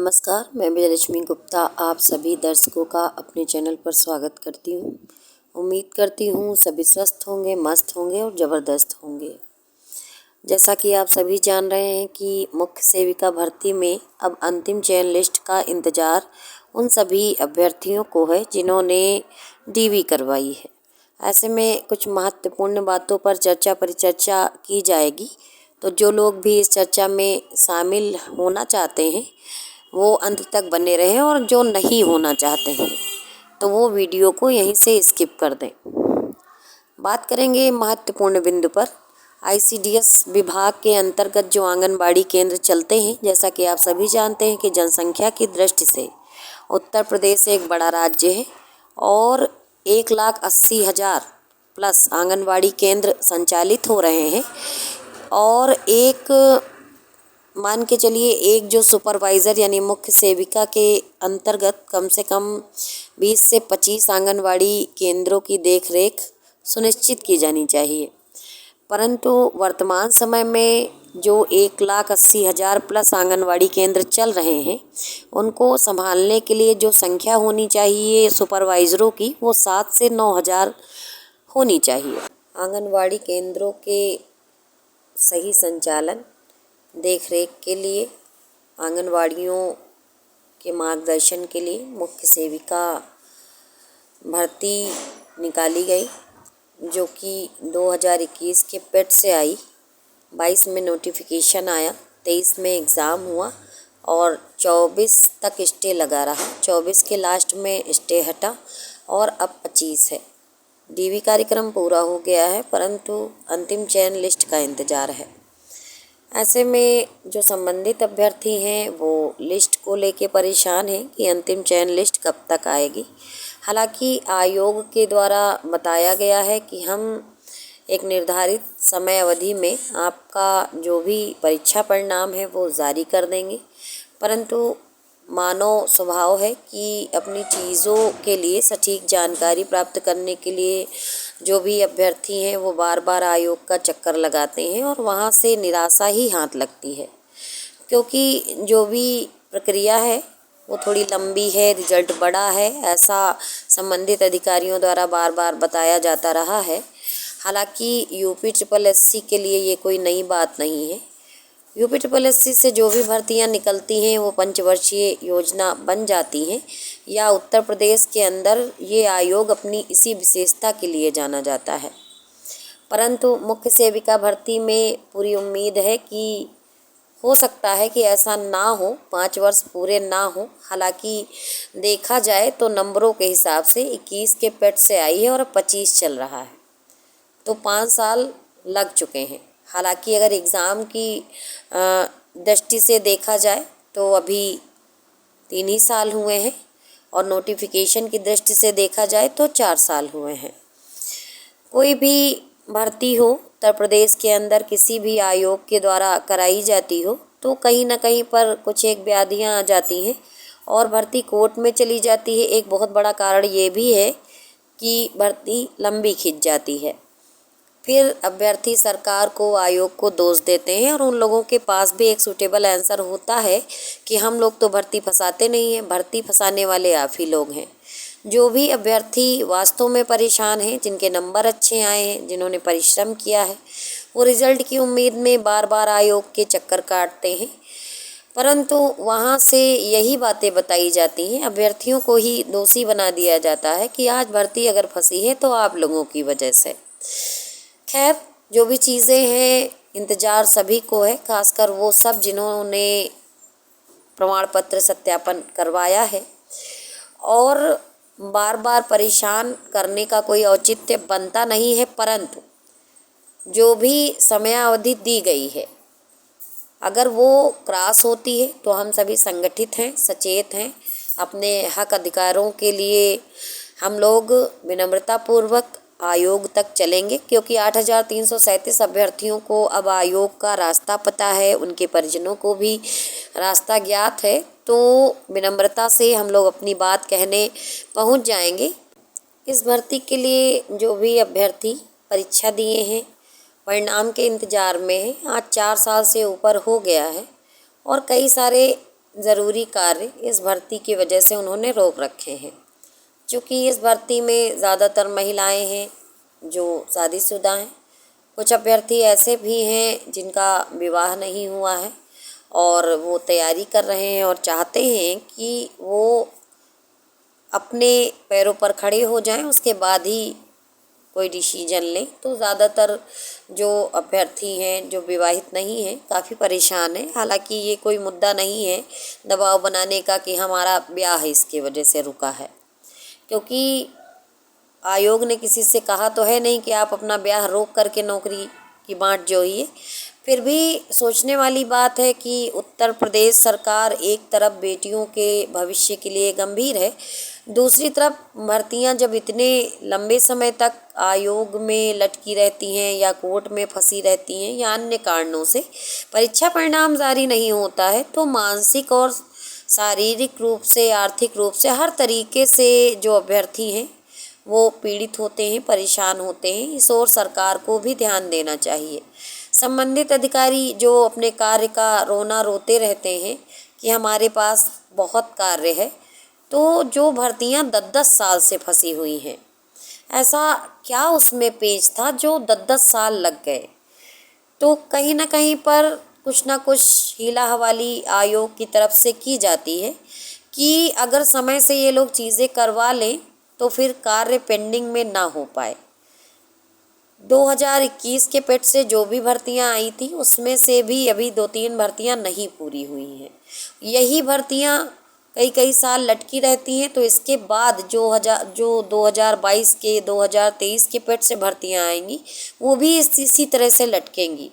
नमस्कार, मैं विजयलक्ष्मी गुप्ता आप सभी दर्शकों का अपने चैनल पर स्वागत करती हूँ। उम्मीद करती हूँ सभी स्वस्थ होंगे, मस्त होंगे और ज़बरदस्त होंगे। जैसा कि आप सभी जान रहे हैं कि मुख्य सेविका भर्ती में अब अंतिम चयन लिस्ट का इंतज़ार उन सभी अभ्यर्थियों को है जिन्होंने डीवी करवाई है। ऐसे में कुछ महत्वपूर्ण बातों पर चर्चा परिचर्चा की जाएगी, तो जो लोग भी इस चर्चा में शामिल होना चाहते हैं वो अंत तक बने रहें, और जो नहीं होना चाहते हैं तो वो वीडियो को यहीं से स्किप कर दें। बात करेंगे महत्वपूर्ण बिंदु पर। आईसीडीएस विभाग के अंतर्गत जो आंगनबाड़ी केंद्र चलते हैं, जैसा कि आप सभी जानते हैं कि जनसंख्या की दृष्टि से उत्तर प्रदेश एक बड़ा राज्य है और 1,80,000 प्लस आंगनबाड़ी केंद्र संचालित हो रहे हैं। और मान के चलिए एक जो सुपरवाइज़र यानी मुख्य सेविका के अंतर्गत कम से कम 20 से 25 आंगनवाड़ी केंद्रों की देखरेख सुनिश्चित की जानी चाहिए। परंतु वर्तमान समय में जो 1,80,000 प्लस आंगनवाड़ी केंद्र चल रहे हैं, उनको संभालने के लिए जो संख्या होनी चाहिए सुपरवाइज़रों की, वो 7 से 9,000 होनी चाहिए। आंगनवाड़ी केंद्रों के सही संचालन देखरेख के लिए, आंगनवाड़ियों के मार्गदर्शन के लिए मुख्य सेविका भर्ती निकाली गई, जो कि 2021 के पेट से आई। 22 में नोटिफिकेशन आया, 23 में एग्ज़ाम हुआ और 24 तक स्टे लगा रहा। 24 के लास्ट में स्टे हटा और अब 25 है। डीवी कार्यक्रम पूरा हो गया है, परंतु अंतिम चयन लिस्ट का इंतज़ार है। ऐसे में जो संबंधित अभ्यर्थी हैं वो लिस्ट को लेके परेशान हैं कि अंतिम चयन लिस्ट कब तक आएगी। हालांकि आयोग के द्वारा बताया गया है कि हम एक निर्धारित समय अवधि में आपका जो भी परीक्षा परिणाम है वो जारी कर देंगे, परंतु मानव स्वभाव है कि अपनी चीज़ों के लिए सटीक जानकारी प्राप्त करने के लिए जो भी अभ्यर्थी हैं वो बार बार आयोग का चक्कर लगाते हैं और वहाँ से निराशा ही हाथ लगती है, क्योंकि जो भी प्रक्रिया है वो थोड़ी लंबी है, रिजल्ट बड़ा है, ऐसा संबंधित अधिकारियों द्वारा बार बार बताया जाता रहा है। हालांकि UPSSSC के लिए ये कोई नई बात नहीं है। UPSSSC से जो भी भर्तियां निकलती हैं वो पंचवर्षीय योजना बन जाती हैं, या उत्तर प्रदेश के अंदर ये आयोग अपनी इसी विशेषता के लिए जाना जाता है। परंतु मुख्य सेविका भर्ती में पूरी उम्मीद है कि हो सकता है कि ऐसा ना हो, 5 वर्ष पूरे ना हो। हालांकि देखा जाए तो नंबरों के हिसाब से 21 के पेट से आई है और अब 25 चल रहा है, तो 5 साल लग चुके हैं। हालांकि अगर एग्ज़ाम की दृष्टि से देखा जाए तो अभी 3 ही साल हुए हैं, और नोटिफिकेशन की दृष्टि से देखा जाए तो 4 साल हुए हैं। कोई भी भर्ती हो उत्तर प्रदेश के अंदर किसी भी आयोग के द्वारा कराई जाती हो, तो कहीं ना कहीं पर कुछ एक व्याधियाँ आ जाती हैं और भर्ती कोर्ट में चली जाती है। एक बहुत बड़ा कारण ये भी है कि भर्ती लंबी खिंच जाती है। फिर अभ्यर्थी सरकार को, आयोग को दोष देते हैं, और उन लोगों के पास भी एक सूटेबल आंसर होता है कि हम लोग तो भर्ती फंसाते नहीं हैं, भर्ती फंसाने वाले आप ही लोग हैं। जो भी अभ्यर्थी वास्तव में परेशान हैं, जिनके नंबर अच्छे आए हैं, जिन्होंने परिश्रम किया है, वो रिज़ल्ट की उम्मीद में बार बार आयोग के चक्कर काटते हैं, परंतु वहाँ से यही बातें बताई जाती हैं, अभ्यर्थियों को ही दोषी बना दिया जाता है कि आज भर्ती अगर फंसी है तो आप लोगों की वजह से। खैर, जो भी चीज़ें हैं इंतज़ार सभी को है, खासकर वो सब जिन्होंने प्रमाण पत्र सत्यापन करवाया है, और बार बार परेशान करने का कोई औचित्य बनता नहीं है। परंतु जो भी समयावधि दी गई है, अगर वो क्रॉस होती है तो हम सभी संगठित हैं, सचेत हैं, अपने हक अधिकारों के लिए हम लोग विनम्रतापूर्वक आयोग तक चलेंगे, क्योंकि 8,337 अभ्यर्थियों को अब आयोग का रास्ता पता है, उनके परिजनों को भी रास्ता ज्ञात है, तो विनम्रता से हम लोग अपनी बात कहने पहुंच जाएंगे। इस भर्ती के लिए जो भी अभ्यर्थी परीक्षा दिए हैं, परिणाम के इंतज़ार में हैं, आज 4 साल से ऊपर हो गया है और कई सारे ज़रूरी कार्य इस भर्ती की वजह से उन्होंने रोक रखे हैं। चूँकि इस भर्ती में ज़्यादातर महिलाएं हैं जो शादीशुदा हैं। कुछ अभ्यर्थी ऐसे भी हैं जिनका विवाह नहीं हुआ है और वो तैयारी कर रहे हैं और चाहते हैं कि वो अपने पैरों पर खड़े हो जाएं, उसके बाद ही कोई डिसीजन लें। तो ज़्यादातर जो अभ्यर्थी हैं जो विवाहित नहीं हैं काफ़ी परेशान हैं। हालांकि ये कोई मुद्दा नहीं है दबाव बनाने का कि हमारा ब्याह इसके वजह से रुका है, क्योंकि आयोग ने किसी से कहा तो है नहीं कि आप अपना ब्याह रोक करके नौकरी की बाँट जोड़िए। फिर भी सोचने वाली बात है कि उत्तर प्रदेश सरकार एक तरफ बेटियों के भविष्य के लिए गंभीर है, दूसरी तरफ भर्तियां जब इतने लंबे समय तक आयोग में लटकी रहती हैं या कोर्ट में फंसी रहती हैं या अन्य कारणों से परीक्षा परिणाम जारी नहीं होता है, तो मानसिक और शारीरिक रूप से, आर्थिक रूप से, हर तरीके से जो अभ्यर्थी हैं वो पीड़ित होते हैं, परेशान होते हैं। इस ओर सरकार को भी ध्यान देना चाहिए। संबंधित अधिकारी जो अपने कार्य का रोना रोते रहते हैं कि हमारे पास बहुत कार्य है, तो जो भर्तियां 10-10 साल से फंसी हुई हैं, ऐसा क्या उसमें पेच था जो 10-10 साल लग गए। तो कहीं ना कहीं पर कुछ ना कुछ हीला हवाली आयोग की तरफ से की जाती है कि अगर समय से ये लोग चीज़ें करवा लें तो फिर कार्य पेंडिंग में ना हो पाए। 2021 के पेट से जो भी भर्तियां आई थी उसमें से भी अभी 2-3 भर्तियां नहीं पूरी हुई हैं। यही भर्तियां कई साल लटकी रहती हैं, तो इसके बाद जो 2022 के 2023 के पेट से भर्तियां आएंगी वो भी इसी तरह से लटकेंगी।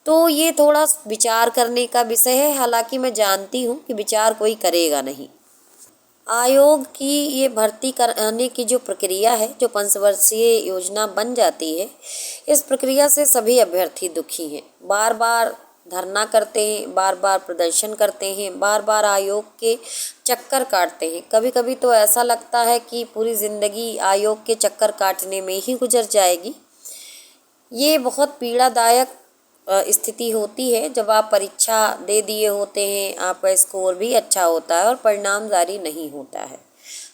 तो ये थोड़ा विचार करने का विषय है। हालांकि मैं जानती हूँ कि विचार कोई करेगा नहीं। आयोग की ये भर्ती कराने की जो प्रक्रिया है, जो पंचवर्षीय योजना बन जाती है, इस प्रक्रिया से सभी अभ्यर्थी दुखी हैं। बार बार धरना करते हैं, बार बार प्रदर्शन करते हैं, बार बार आयोग के चक्कर काटते हैं। कभी कभी तो ऐसा लगता है कि पूरी ज़िंदगी आयोग के चक्कर काटने में ही गुजर जाएगी। ये बहुत पीड़ादायक स्थिति होती है जब आप परीक्षा दे दिए होते हैं, आपका स्कोर भी अच्छा होता है और परिणाम जारी नहीं होता है।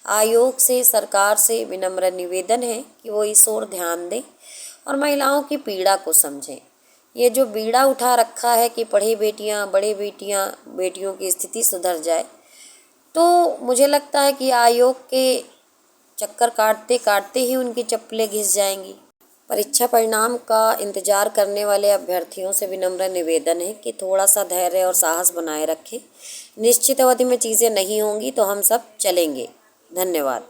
आयोग से, सरकार से विनम्र निवेदन है कि वो इस ओर ध्यान दें और महिलाओं की पीड़ा को समझें। ये जो बीड़ा उठा रखा है कि पढ़ी बेटियां, बड़े बेटियों की स्थिति सुधर जाए, तो मुझे लगता है कि आयोग के चक्कर काटते काटते ही उनकी चप्पलें घिस जाएंगी। परीक्षा परिणाम का इंतजार करने वाले अभ्यर्थियों से विनम्र निवेदन है कि थोड़ा सा धैर्य और साहस बनाए रखें। निश्चित अवधि में चीज़ें नहीं होंगी तो हम सब चलेंगे। धन्यवाद।